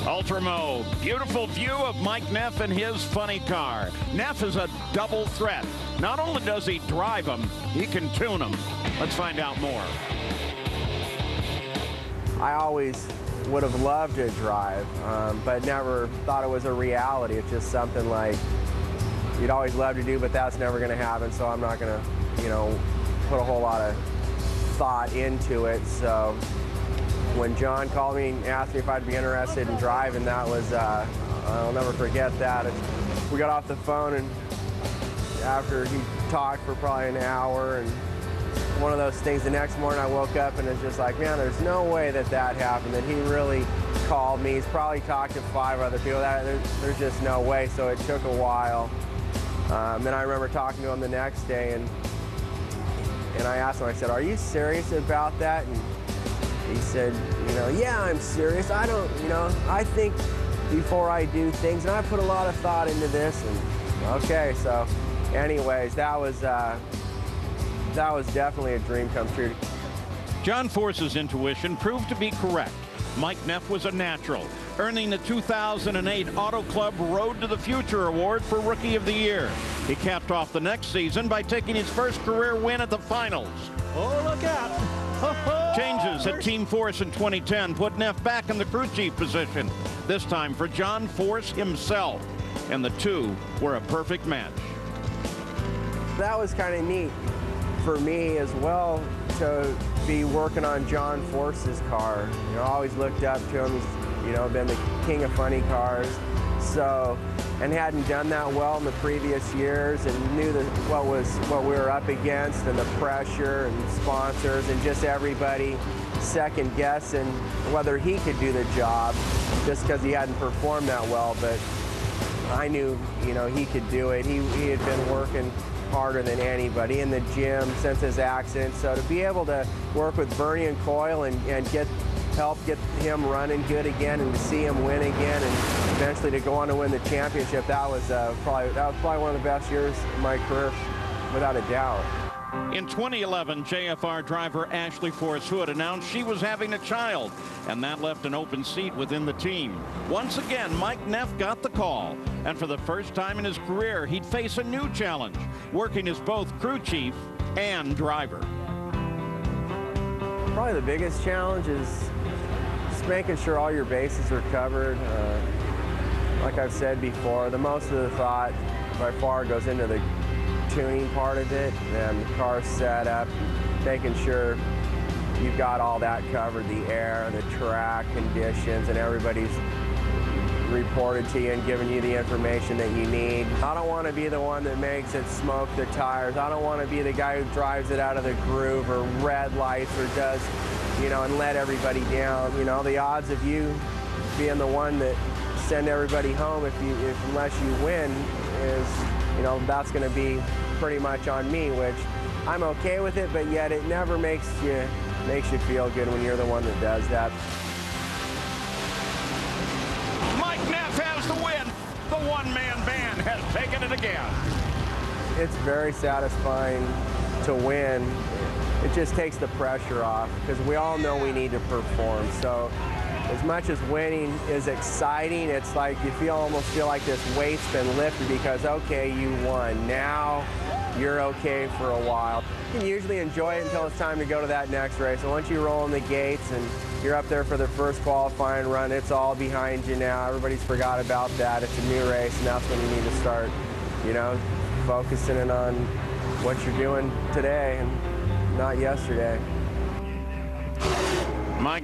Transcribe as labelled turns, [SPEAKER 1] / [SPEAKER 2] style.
[SPEAKER 1] Ultramo, beautiful view of Mike Neff and his funny car. Neff is a double threat. Not only does he drive them, he can tune them. Let's find out more.
[SPEAKER 2] I always would have loved to drive, but never thought it was a reality. It's just something like you'd always love to do, but that's never going to happen, so I'm not going to, put a whole lot of thought into it. So when John called me and asked me if I'd be interested in driving, that was, I'll never forget that. We got off the phone, and after he talked for probably an hour, and one of those things, the next morning I woke up and it's just like, man, there's no way that happened, that he really called me. He's probably talked to 5 other people. There's just no way, so it took a while. Then I remember talking to him the next day, and I asked him, I said, are you serious about that? And he said, yeah, I'm serious. I don't, I think before I do things, and I put a lot of thought into this. And okay, so anyways, that was definitely a dream come true.
[SPEAKER 1] John Force's intuition proved to be correct. Mike Neff was a natural, earning the 2008 Auto Club Road to the Future Award for Rookie of the Year. He capped off the next season by taking his first career win at the finals.
[SPEAKER 3] Oh, look out.
[SPEAKER 1] Changes at Team Force in 2010 put Neff back in the crew chief position, this time for John Force himself. And the two were a perfect match.
[SPEAKER 2] That was kind of neat for me as well to be working on John Force's car. I always looked up to him. He's, been the king of funny cars. So, and hadn't done that well in the previous years, and knew what we were up against, and the pressure and sponsors and just everybody second guessing whether he could do the job just because he hadn't performed that well. But I knew, he could do it. He had been working harder than anybody in the gym since his accident. So to be able to work with Bernie and Coyle and help get him running good again, and to see him win again, and eventually to go on to win the championship, that was probably one of the best years of my career, without a doubt.
[SPEAKER 1] In 2011, JFR driver Ashley Force Hood announced she was having a child, and that left an open seat within the team. Once again, Mike Neff got the call, and for the first time in his career, he'd face a new challenge, working as both crew chief and driver.
[SPEAKER 2] Probably the biggest challenge is just making sure all your bases are covered. Like I've said before, the most of the thought by far goes into the tuning part of it, and the car's set up, making sure you've got all that covered, the air, the track conditions, and everybody's reported to you and giving you the information that you need. I don't want to be the one that makes it smoke the tires. I don't want to be the guy who drives it out of the groove or red lights or does, and let everybody down. The odds of you being the one that send everybody home unless you win is, that's going to be pretty much on me, which I'm okay with it, but yet it never makes you feel good when you're the one that does that.
[SPEAKER 1] Mike Neff has the win. The one-man band has taken it again.
[SPEAKER 2] It's very satisfying to win. It just takes the pressure off, because we all know we need to perform. So as much as winning is exciting, it's like you almost feel like this weight's been lifted, because okay, you won. Now you're okay for a while. You can usually enjoy it until it's time to go to that next race. So once you roll in the gates and you're up there for the first qualifying run, it's all behind you now. Everybody's forgot about that. It's a new race, and that's when you need to start, focusing in on what you're doing today and not yesterday.
[SPEAKER 1] Mike